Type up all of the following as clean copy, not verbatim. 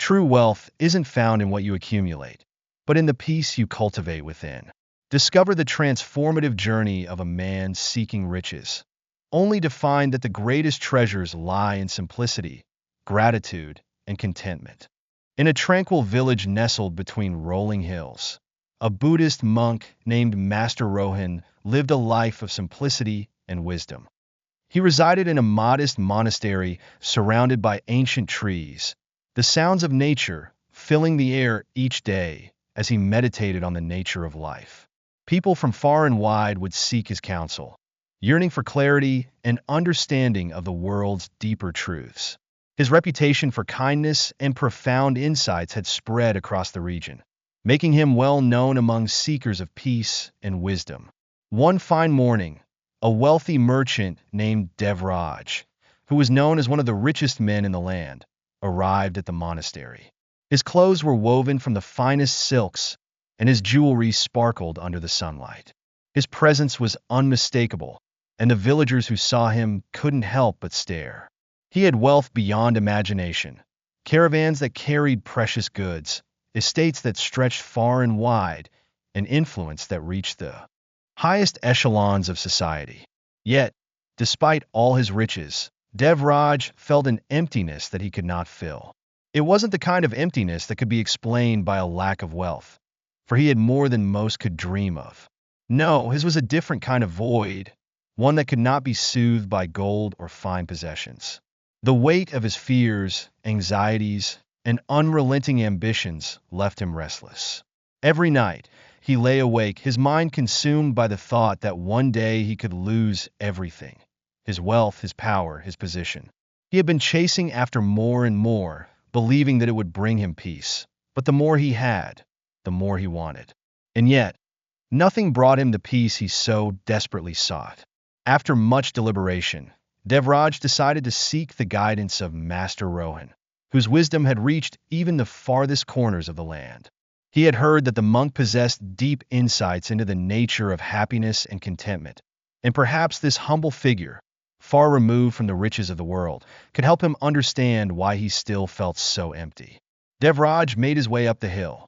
True wealth isn't found in what you accumulate, but in the peace you cultivate within. Discover the transformative journey of a man seeking riches, only to find that the greatest treasures lie in simplicity, gratitude, and contentment. In a tranquil village nestled between rolling hills, a Buddhist monk named Master Rohan lived a life of simplicity and wisdom. He resided in a modest monastery surrounded by ancient trees, the sounds of nature filling the air each day as he meditated on the nature of life. People from far and wide would seek his counsel, yearning for clarity and understanding of the world's deeper truths. His reputation for kindness and profound insights had spread across the region, making him well known among seekers of peace and wisdom. One fine morning, a wealthy merchant named Devraj, who was known as one of the richest men in the land, arrived at the monastery. His clothes were woven from the finest silks, and his jewelry sparkled under the sunlight. His presence was unmistakable, and the villagers who saw him couldn't help but stare. He had wealth beyond imagination, caravans that carried precious goods, estates that stretched far and wide, and influence that reached the highest echelons of society. Yet, despite all his riches, Devraj felt an emptiness that he could not fill. It wasn't the kind of emptiness that could be explained by a lack of wealth, for he had more than most could dream of. No, his was a different kind of void, one that could not be soothed by gold or fine possessions. The weight of his fears, anxieties, and unrelenting ambitions left him restless. Every night, he lay awake, his mind consumed by the thought that one day he could lose everything: his wealth, his power, his position. He had been chasing after more and more, believing that it would bring him peace. But the more he had, the more he wanted. And yet, nothing brought him the peace he so desperately sought. After much deliberation, Devraj decided to seek the guidance of Master Rohan, whose wisdom had reached even the farthest corners of the land. He had heard that the monk possessed deep insights into the nature of happiness and contentment, and perhaps this humble figure, far removed from the riches of the world, could help him understand why he still felt so empty. Devraj made his way up the hill,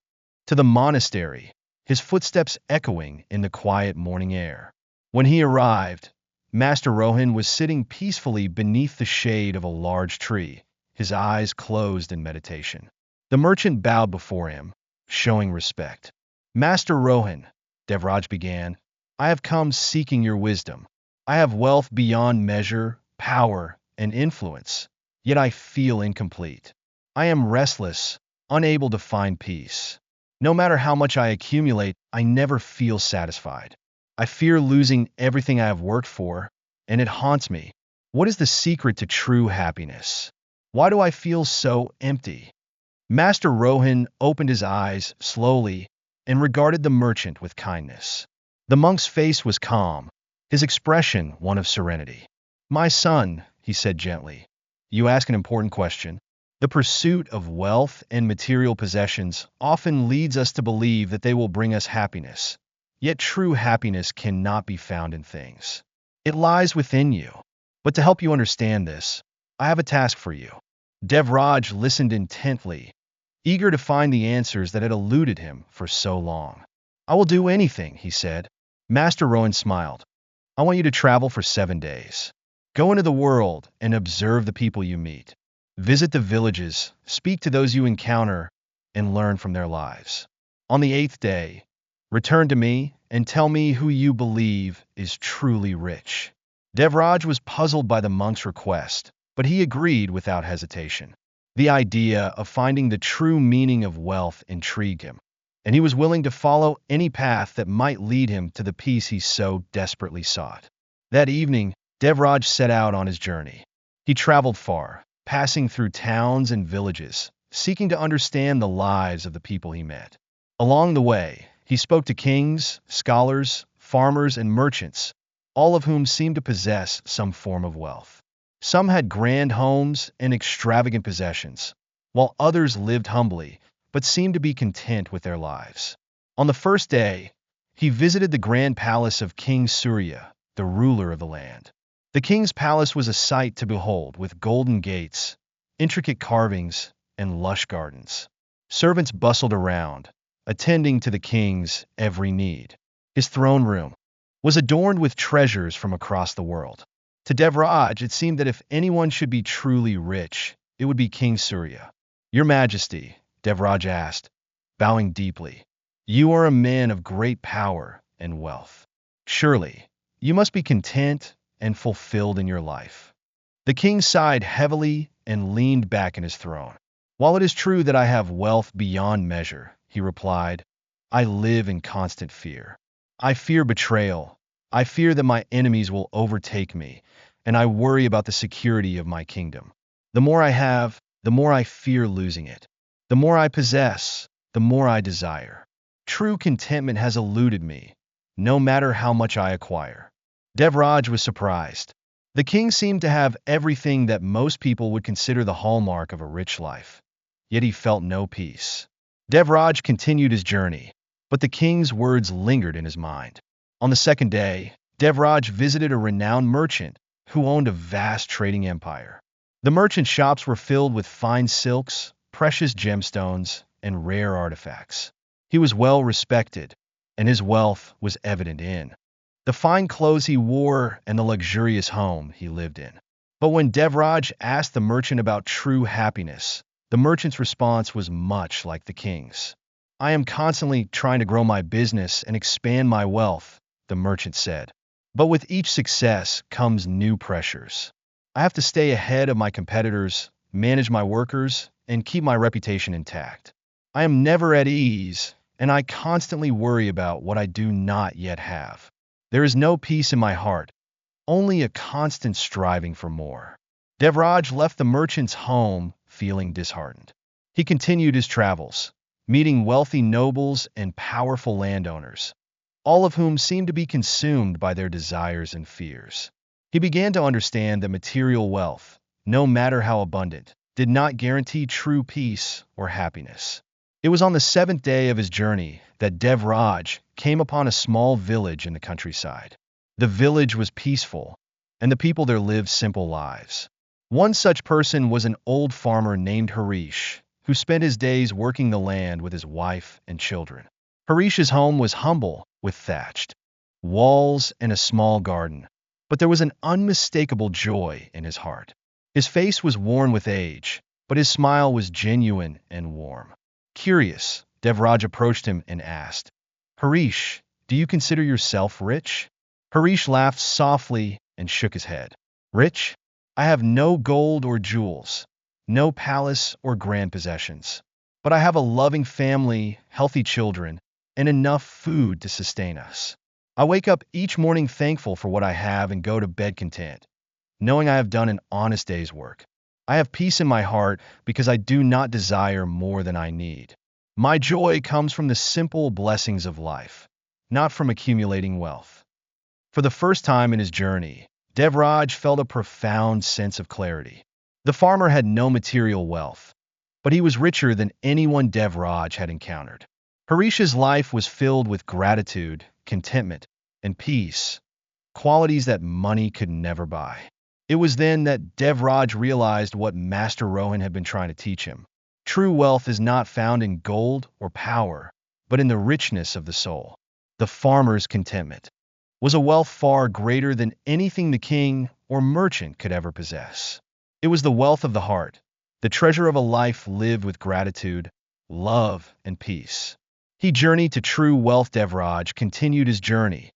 to the monastery, his footsteps echoing in the quiet morning air. When he arrived, Master Rohan was sitting peacefully beneath the shade of a large tree, his eyes closed in meditation. The merchant bowed before him, showing respect. "Master Rohan," Devraj began, "I have come seeking your wisdom. I have wealth beyond measure, power, and influence, yet I feel incomplete. I am restless, unable to find peace. No matter how much I accumulate, I never feel satisfied. I fear losing everything I have worked for, and it haunts me. What is the secret to true happiness? Why do I feel so empty?" Master Rohan opened his eyes slowly and regarded the merchant with kindness. The monk's face was calm, his expression one of serenity. "My son," he said gently, "you ask an important question. The pursuit of wealth and material possessions often leads us to believe that they will bring us happiness. Yet true happiness cannot be found in things. It lies within you. But to help you understand this, I have a task for you." Devraj listened intently, eager to find the answers that had eluded him for so long. "I will do anything," he said. Master Rohan smiled. "I want you to travel for 7 days. Go into the world and observe the people you meet. Visit the villages, speak to those you encounter, and learn from their lives. On the 8th day, return to me and tell me who you believe is truly rich." Devraj was puzzled by the monk's request, but he agreed without hesitation. The idea of finding the true meaning of wealth intrigued him, and he was willing to follow any path that might lead him to the peace he so desperately sought. That evening, Devraj set out on his journey. He traveled far, passing through towns and villages, seeking to understand the lives of the people he met. Along the way, he spoke to kings, scholars, farmers, and merchants, all of whom seemed to possess some form of wealth. Some had grand homes and extravagant possessions, while others lived humbly, but seemed to be content with their lives. On the first day, he visited the grand palace of King Surya, the ruler of the land. The king's palace was a sight to behold, with golden gates, intricate carvings, and lush gardens. Servants bustled around, attending to the king's every need. His throne room was adorned with treasures from across the world. To Devraj, it seemed that if anyone should be truly rich, it would be King Surya. "Your Majesty," Devraj asked, bowing deeply, "you are a man of great power and wealth. Surely, you must be content and fulfilled in your life." The king sighed heavily and leaned back in his throne. "While it is true that I have wealth beyond measure," he replied, "I live in constant fear. I fear betrayal. I fear that my enemies will overtake me, and I worry about the security of my kingdom. The more I have, the more I fear losing it. The more I possess, the more I desire. True contentment has eluded me, no matter how much I acquire." Devraj was surprised. The king seemed to have everything that most people would consider the hallmark of a rich life. Yet he felt no peace. Devraj continued his journey, but the king's words lingered in his mind. On the second day, Devraj visited a renowned merchant who owned a vast trading empire. The merchant's shops were filled with fine silks, precious gemstones, and rare artifacts. He was well respected, and his wealth was evident in the fine clothes he wore and the luxurious home he lived in. But when Devraj asked the merchant about true happiness, the merchant's response was much like the king's. "I am constantly trying to grow my business and expand my wealth," the merchant said. "But with each success comes new pressures. I have to stay ahead of my competitors, manage my workers, and keep my reputation intact. I am never at ease, and I constantly worry about what I do not yet have. There is no peace in my heart, only a constant striving for more." Devraj left the merchant's home feeling disheartened. He continued his travels, meeting wealthy nobles and powerful landowners, all of whom seemed to be consumed by their desires and fears. He began to understand that material wealth, no matter how abundant, did not guarantee true peace or happiness. It was on the seventh day of his journey that Devraj came upon a small village in the countryside. The village was peaceful, and the people there lived simple lives. One such person was an old farmer named Harish, who spent his days working the land with his wife and children. Harish's home was humble, with thatched walls and a small garden, but there was an unmistakable joy in his heart. His face was worn with age, but his smile was genuine and warm. Curious, Devraj approached him and asked, "Harish, do you consider yourself rich?" Harish laughed softly and shook his head. "Rich? I have no gold or jewels, no palace or grand possessions. But I have a loving family, healthy children, and enough food to sustain us. I wake up each morning thankful for what I have and go to bed content, knowing I have done an honest day's work. I have peace in my heart because I do not desire more than I need. My joy comes from the simple blessings of life, not from accumulating wealth." For the first time in his journey, Devraj felt a profound sense of clarity. The farmer had no material wealth, but he was richer than anyone Devraj had encountered. Harish's life was filled with gratitude, contentment, and peace, qualities that money could never buy. It was then that Devraj realized what Master Rohan had been trying to teach him. True wealth is not found in gold or power, but in the richness of the soul. The farmer's contentment was a wealth far greater than anything the king or merchant could ever possess. It was the wealth of the heart, the treasure of a life lived with gratitude, love, and peace. He journeyed to true wealth. Devraj continued his journey,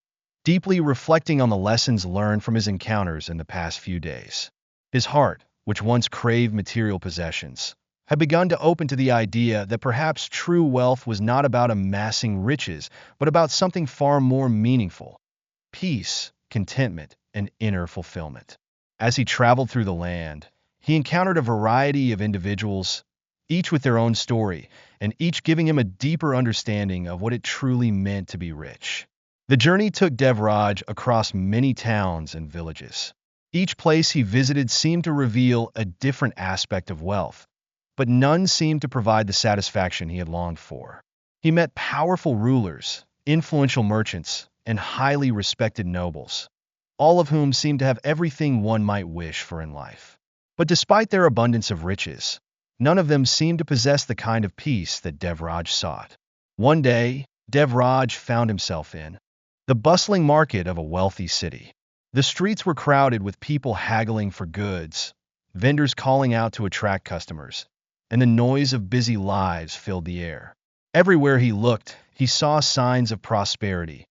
deeply reflecting on the lessons learned from his encounters in the past few days. His heart, which once craved material possessions, had begun to open to the idea that perhaps true wealth was not about amassing riches, but about something far more meaningful: peace, contentment, and inner fulfillment. As he traveled through the land, he encountered a variety of individuals, each with their own story, and each giving him a deeper understanding of what it truly meant to be rich. The journey took Devraj across many towns and villages. Each place he visited seemed to reveal a different aspect of wealth, but none seemed to provide the satisfaction he had longed for. He met powerful rulers, influential merchants, and highly respected nobles, all of whom seemed to have everything one might wish for in life. But despite their abundance of riches, None of them seemed to possess the kind of peace that Devraj sought. One day, Devraj found himself in the bustling market of a wealthy city. The streets were crowded with people haggling for goods, vendors calling out to attract customers, and the noise of busy lives filled the air. Everywhere he looked, he saw signs of prosperity: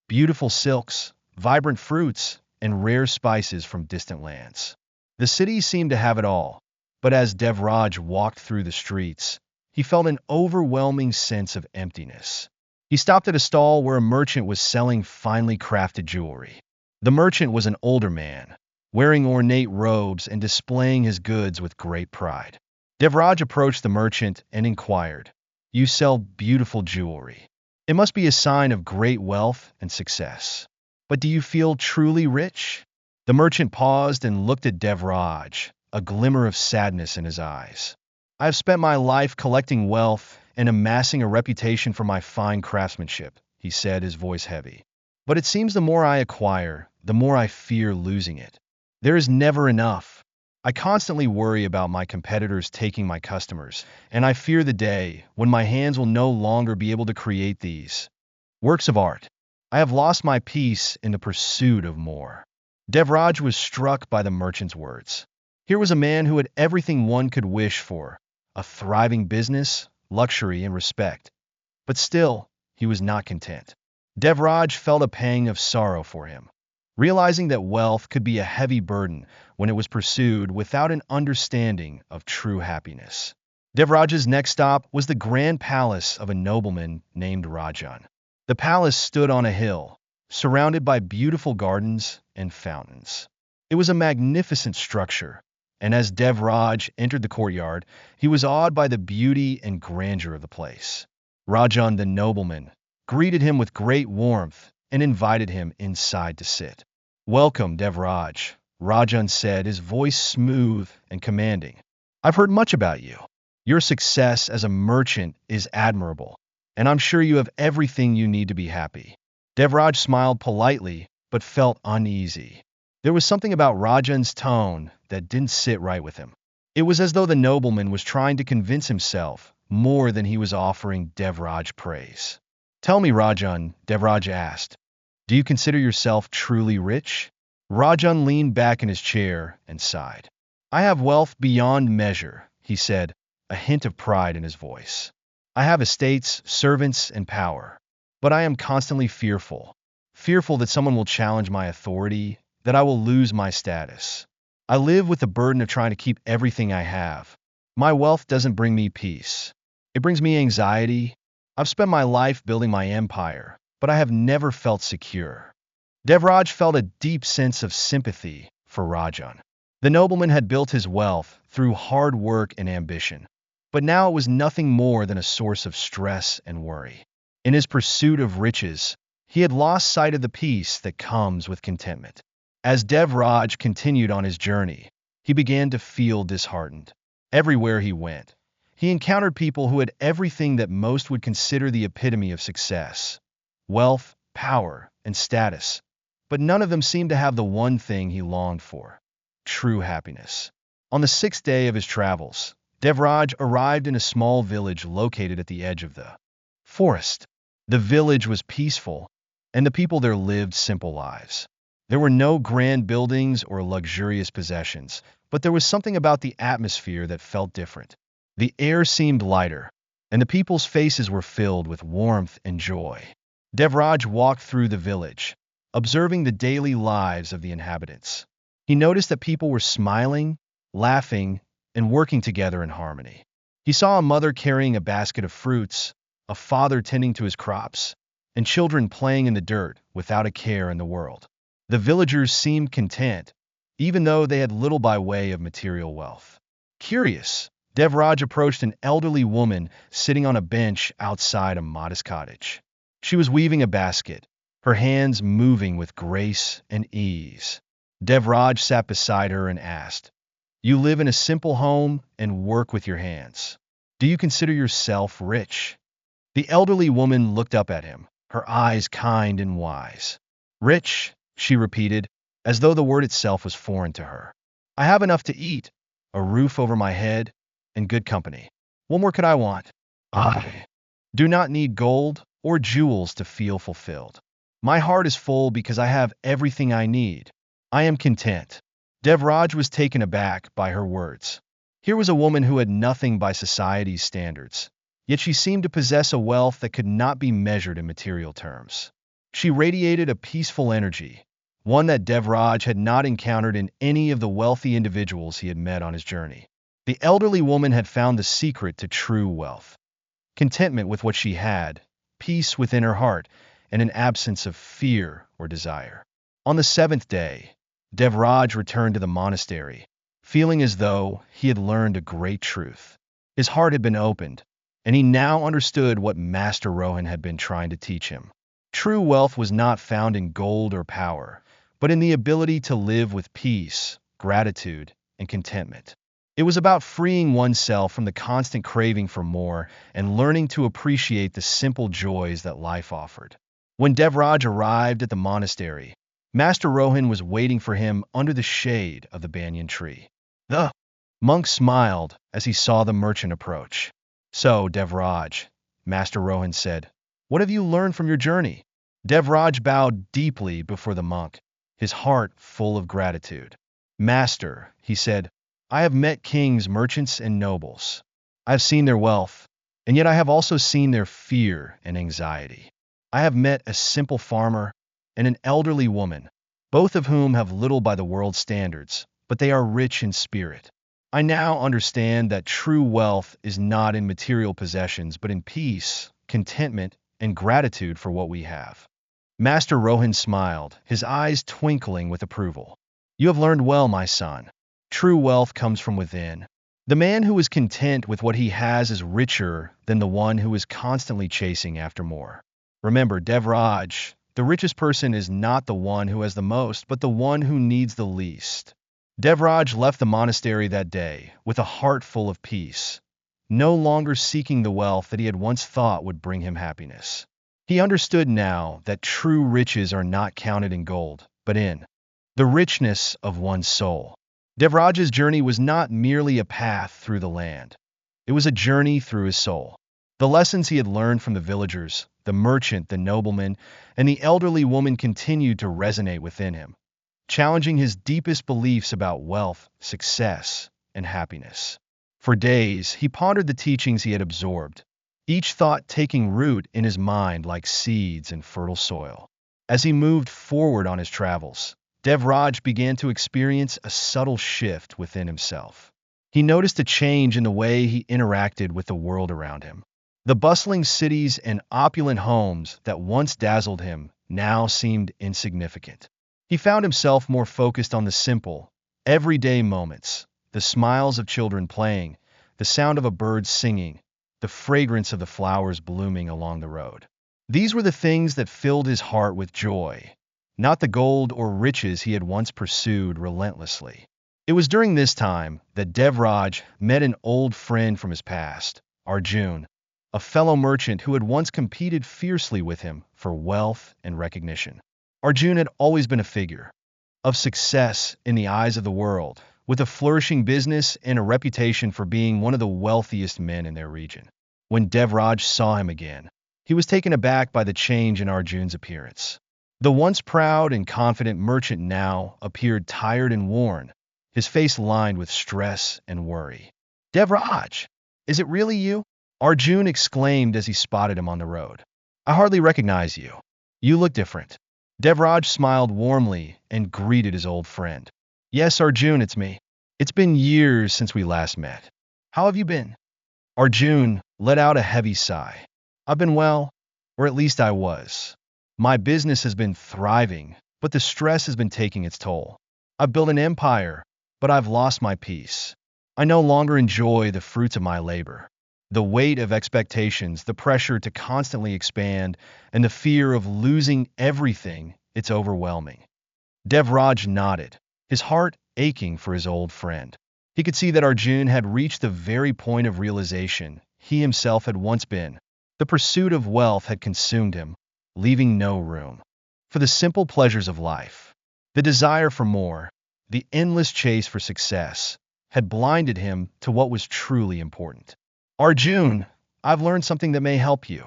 beautiful silks, vibrant fruits, and rare spices from distant lands. The city seemed to have it all, but as Devraj walked through the streets, he felt an overwhelming sense of emptiness. He stopped at a stall where a merchant was selling finely crafted jewelry. The merchant was an older man, wearing ornate robes and displaying his goods with great pride. Devraj approached the merchant and inquired, "You sell beautiful jewelry. It must be a sign of great wealth and success. But do you feel truly rich?" The merchant paused and looked at Devraj, a glimmer of sadness in his eyes. "I have spent my life collecting wealth and amassing a reputation for my fine craftsmanship," he said, his voice heavy. "But it seems the more I acquire, the more I fear losing it. There is never enough. I constantly worry about my competitors taking my customers, and I fear the day when my hands will no longer be able to create these works of art. I have lost my peace in the pursuit of more." Devraj was struck by the merchant's words. Here was a man who had everything one could wish for: a thriving business, luxury, and respect. But still, he was not content. Devraj felt a pang of sorrow for him, realizing that wealth could be a heavy burden when it was pursued without an understanding of true happiness. Devraj's next stop was the grand palace of a nobleman named Rajan. The palace stood on a hill, surrounded by beautiful gardens and fountains. It was a magnificent structure, and as Devraj entered the courtyard, he was awed by the beauty and grandeur of the place. Rajan, the nobleman, greeted him with great warmth and invited him inside to sit. "Welcome, Devraj," Rajan said, his voice smooth and commanding. "I've heard much about you. Your success as a merchant is admirable, and I'm sure you have everything you need to be happy." Devraj smiled politely, but felt uneasy. There was something about Rajan's tone that didn't sit right with him. It was as though the nobleman was trying to convince himself more than he was offering Devraj praise. "Tell me, Rajan," Devraj asked, "do you consider yourself truly rich?" Rajan leaned back in his chair and sighed. "I have wealth beyond measure," he said, a hint of pride in his voice. "I have estates, servants, and power. But I am constantly fearful that someone will challenge my authority, that I will lose my status. I live with the burden of trying to keep everything I have. My wealth doesn't bring me peace. It brings me anxiety. I've spent my life building my empire, but I have never felt secure." Devraj felt a deep sense of sympathy for Rajan. The nobleman had built his wealth through hard work and ambition, but now it was nothing more than a source of stress and worry. In his pursuit of riches, he had lost sight of the peace that comes with contentment. As Devraj continued on his journey, he began to feel disheartened. Everywhere he went, he encountered people who had everything that most would consider the epitome of success: wealth, power, and status. But none of them seemed to have the one thing he longed for: true happiness. On the sixth day of his travels, Devraj arrived in a small village located at the edge of the forest. The village was peaceful, and the people there lived simple lives. There were no grand buildings or luxurious possessions, but there was something about the atmosphere that felt different. The air seemed lighter, and the people's faces were filled with warmth and joy. Devraj walked through the village, observing the daily lives of the inhabitants. He noticed that people were smiling, laughing, and working together in harmony. He saw a mother carrying a basket of fruits, a father tending to his crops, and children playing in the dirt without a care in the world. The villagers seemed content, even though they had little by way of material wealth. Curious, Devraj approached an elderly woman sitting on a bench outside a modest cottage. She was weaving a basket, her hands moving with grace and ease. Devraj sat beside her and asked, "You live in a simple home and work with your hands. Do you consider yourself rich?" The elderly woman looked up at him, her eyes kind and wise. "Rich," she repeated, as though the word itself was foreign to her. "I have enough to eat, a roof over my head, and good company. What more could I want? I do not need gold or jewels to feel fulfilled. My heart is full because I have everything I need. I am content. Devraj was taken aback by her words. Here was a woman who had nothing by society's standards, yet she seemed to possess a wealth that could not be measured in material terms. She radiated a peaceful energy, one that Devraj had not encountered in any of the wealthy individuals he had met on his journey. The elderly woman had found the secret to true wealth: contentment with what she had, peace within her heart, and an absence of fear or desire. On the seventh day, Devraj returned to the monastery, feeling as though he had learned a great truth. His heart had been opened, and he now understood what Master Rohan had been trying to teach him. True wealth was not found in gold or power, but in the ability to live with peace, gratitude, and contentment. It was about freeing oneself from the constant craving for more and learning to appreciate the simple joys that life offered. When Devraj arrived at the monastery, Master Rohan was waiting for him under the shade of the banyan tree. The monk smiled as he saw the merchant approach. "So, Devraj," Master Rohan said, "what have you learned from your journey?" Devraj bowed deeply before the monk, his heart full of gratitude. "Master," he said, "I have met kings, merchants, and nobles. I have seen their wealth, and yet I have also seen their fear and anxiety. I have met a simple farmer and an elderly woman, both of whom have little by the world's standards, but they are rich in spirit. I now understand that true wealth is not in material possessions, but in peace, contentment, and gratitude for what we have." Master Rohan smiled, his eyes twinkling with approval. "You have learned well, my son. True wealth comes from within. The man who is content with what he has is richer than the one who is constantly chasing after more. Remember, Devraj, the richest person is not the one who has the most, but the one who needs the least." Devraj left the monastery that day with a heart full of peace, no longer seeking the wealth that he had once thought would bring him happiness. He understood now that true riches are not counted in gold, but in the richness of one's soul. Devraj's journey was not merely a path through the land. It was a journey through his soul. The lessons he had learned from the villagers, the merchant, the nobleman, and the elderly woman continued to resonate within him, challenging his deepest beliefs about wealth, success, and happiness. For days, he pondered the teachings he had absorbed, each thought taking root in his mind like seeds in fertile soil. As he moved forward on his travels, Devraj began to experience a subtle shift within himself. He noticed a change in the way he interacted with the world around him. The bustling cities and opulent homes that once dazzled him now seemed insignificant. He found himself more focused on the simple, everyday moments: the smiles of children playing, the sound of a bird singing, the fragrance of the flowers blooming along the road. These were the things that filled his heart with joy, not the gold or riches he had once pursued relentlessly. It was during this time that Devraj met an old friend from his past, Arjun, a fellow merchant who had once competed fiercely with him for wealth and recognition. Arjun had always been a figure of success in the eyes of the world, with a flourishing business and a reputation for being one of the wealthiest men in their region. When Devraj saw him again, he was taken aback by the change in Arjun's appearance. The once proud and confident merchant now appeared tired and worn, his face lined with stress and worry. "Devraj, is it really you?" Arjun exclaimed as he spotted him on the road. "I hardly recognize you. You look different." Devraj smiled warmly and greeted his old friend. "Yes, Arjun, it's me. It's been years since we last met. How have you been?" Arjun let out a heavy sigh. "I've been well, or at least I was. My business has been thriving, but the stress has been taking its toll. I've built an empire, but I've lost my peace. I no longer enjoy the fruits of my labor. The weight of expectations, the pressure to constantly expand, and the fear of losing everything, it's overwhelming." Devraj nodded, his heart aching for his old friend. He could see that Arjun had reached the very point of realization he himself had once been. The pursuit of wealth had consumed him, leaving no room for the simple pleasures of life. The desire for more, the endless chase for success, had blinded him to what was truly important. Arjun, I've learned something that may help you,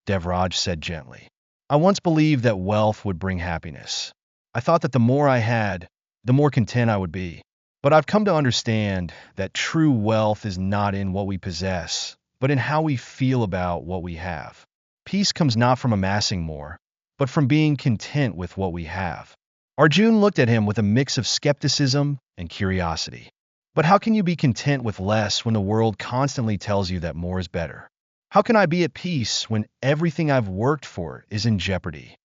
Devraj said gently. I once believed that wealth would bring happiness. I thought that the more I had, the more content I would be. But I've come to understand that true wealth is not in what we possess, but in how we feel about what we have. Peace comes not from amassing more, but from being content with what we have. Arjun looked at him with a mix of skepticism and curiosity. But how can you be content with less when the world constantly tells you that more is better? How can I be at peace when everything I've worked for is in jeopardy?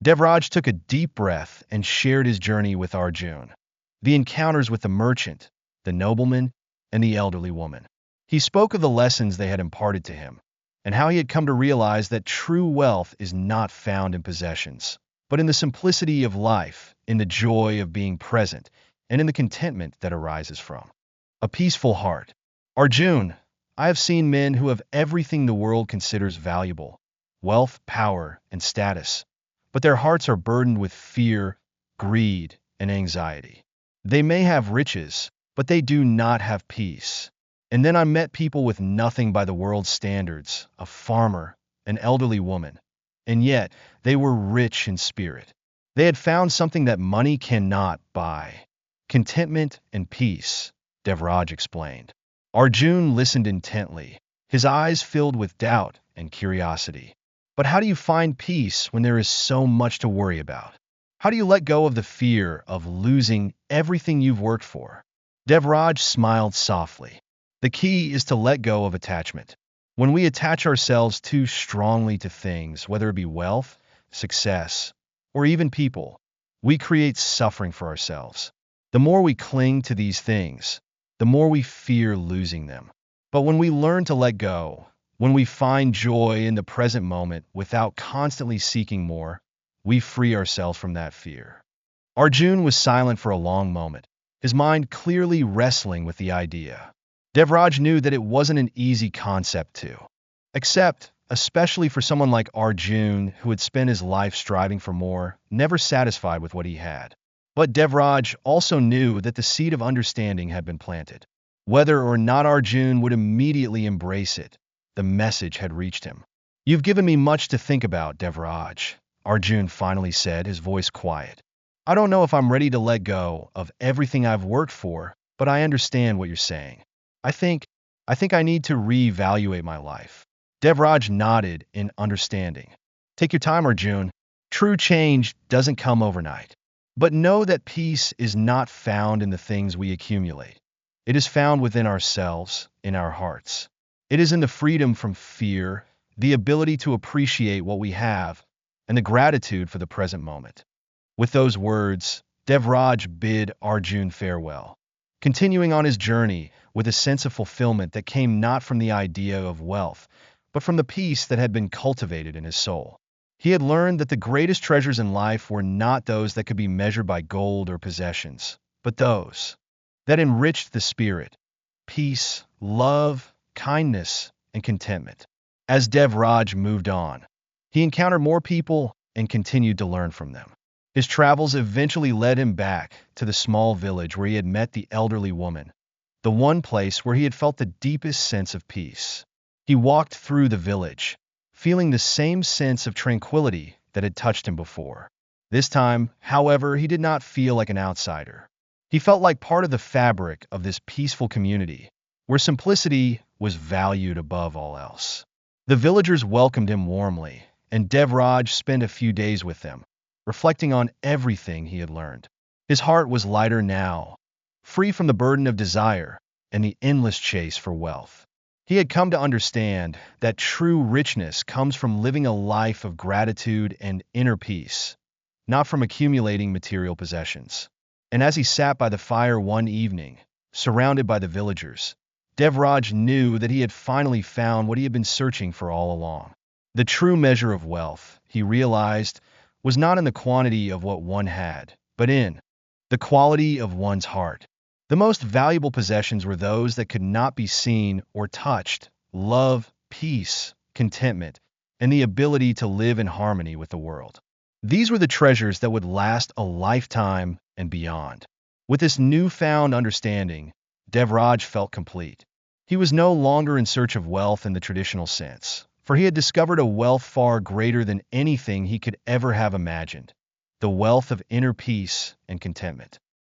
Devraj took a deep breath and shared his journey with Arjun. The encounters with the merchant, the nobleman, and the elderly woman. He spoke of the lessons they had imparted to him, and how he had come to realize that true wealth is not found in possessions, but in the simplicity of life, in the joy of being present, and in the contentment that arises from a peaceful heart. Arjun, I have seen men who have everything the world considers valuable, wealth, power, and status, but their hearts are burdened with fear, greed, and anxiety. They may have riches, but they do not have peace. And then I met people with nothing by the world's standards, a farmer, an elderly woman, and yet they were rich in spirit. They had found something that money cannot buy. Contentment and peace, Devraj explained. Arjun listened intently, his eyes filled with doubt and curiosity. But how do you find peace when there is so much to worry about? How do you let go of the fear of losing everything you've worked for? Devraj smiled softly. The key is to let go of attachment. When we attach ourselves too strongly to things, whether it be wealth, success, or even people, we create suffering for ourselves. The more we cling to these things, the more we fear losing them. But when we learn to let go, when we find joy in the present moment without constantly seeking more, we free ourselves from that fear. Arjun was silent for a long moment, his mind clearly wrestling with the idea. Devraj knew that it wasn't an easy concept to accept, especially for someone like Arjun who had spent his life striving for more, never satisfied with what he had. But Devraj also knew that the seed of understanding had been planted. Whether or not Arjun would immediately embrace it, the message had reached him. You've given me much to think about, Devraj, Arjun finally said, his voice quiet. I don't know if I'm ready to let go of everything I've worked for, but I understand what you're saying. I think I need to reevaluate my life. Devraj nodded in understanding. Take your time, Arjun. True change doesn't come overnight. But know that peace is not found in the things we accumulate. It is found within ourselves, in our hearts. It is in the freedom from fear, the ability to appreciate what we have, and the gratitude for the present moment. With those words, Devraj bid Arjun farewell, continuing on his journey with a sense of fulfillment that came not from the idea of wealth, but from the peace that had been cultivated in his soul. He had learned that the greatest treasures in life were not those that could be measured by gold or possessions, but those that enriched the spirit, peace, love, kindness, and contentment. As Devraj moved on, he encountered more people and continued to learn from them. His travels eventually led him back to the small village where he had met the elderly woman, the one place where he had felt the deepest sense of peace. He walked through the village, feeling the same sense of tranquility that had touched him before. This time, however, he did not feel like an outsider. He felt like part of the fabric of this peaceful community, where simplicity was valued above all else. The villagers welcomed him warmly, and Devraj spent a few days with them, reflecting on everything he had learned. His heart was lighter now, free from the burden of desire and the endless chase for wealth. He had come to understand that true richness comes from living a life of gratitude and inner peace, not from accumulating material possessions. And as he sat by the fire one evening, surrounded by the villagers, Devraj knew that he had finally found what he had been searching for all along. The true measure of wealth, he realized, was not in the quantity of what one had, but in the quality of one's heart. The most valuable possessions were those that could not be seen or touched: love, peace, contentment, and the ability to live in harmony with the world. These were the treasures that would last a lifetime and beyond. With this newfound understanding, Devraj felt complete. He was no longer in search of wealth in the traditional sense, for he had discovered a wealth far greater than anything he could ever have imagined, the wealth of inner peace and contentment.